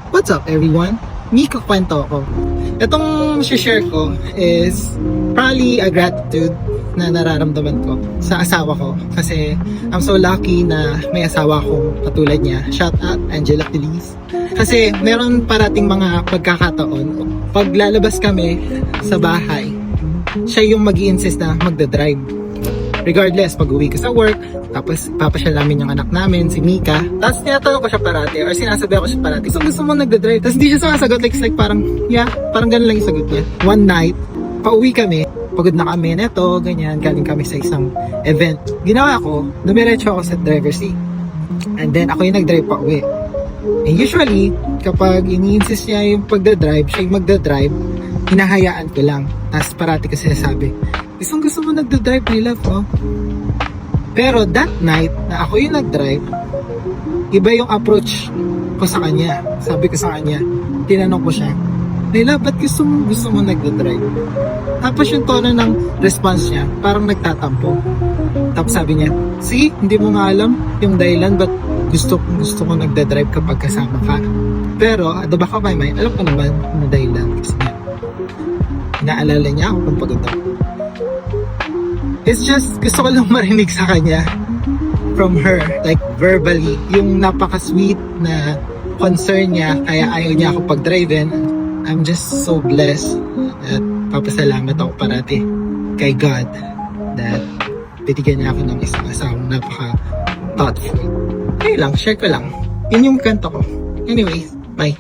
What's up everyone? Mika kwento ako. Itong share ko is probably a gratitude na nararamdaman ko sa asawa ko. Kasi I'm so lucky na may asawa akong katulad niya. Shout out Angela Feliz. Kasi meron parating mga pagkakataon. Pag lalabas kami sa bahay, siya yung mag-i-insist na magdadrive. Regardless, pag uwi ko sa work, tapos papasyal namin yung anak namin, si Mika. Tapos tinatanong ko siya parati, or sinasabi ko siya parati, so gusto mo nagdadrive? Tapos hindi siya sumasagot, like parang, yeah, parang ganun lang yung sagot niya. One night, pauwi kami, pagod na kami, neto, ganyan, galing kami sa isang event. Ginawa ko, dumiretso ako sa driver seat. And then, ako yung nag-drive pa uwi. And usually, kapag ini-insist niya yung pagdadrive, siya yung magdadrive, hinahayaan ko lang. Tapos parati ko sinasabi, gusto mo nagdadrive, my love, no? Pero that night, na ako yung nag-drive, iba yung approach ko sa kanya. Sabi ko sa kanya, tinanong ko siya, my love, ba't gusto mo nagdadrive? Tapos yung tono ng response niya, parang nagtatampo. Tapos sabi niya, see, hindi mo nga alam yung dahilan ba't gusto ko nagdadrive kapag kasama ka. Pero, at the back of my mind, alam ko naman yung dahilan. Kasi niya, inaalala niya ako kung pagod ako. It's just, gusto ko lang marinig sa kanya from her, like verbally, yung napaka-sweet na concern niya, kaya ayaw niya ako pag-drive-in. I'm just so blessed at papasalamat ako parati kay God that binigyan niya ako ng isang asawang napaka-thoughtful. Okay lang, share ko lang. Yun yung kanta ko. Anyways, bye.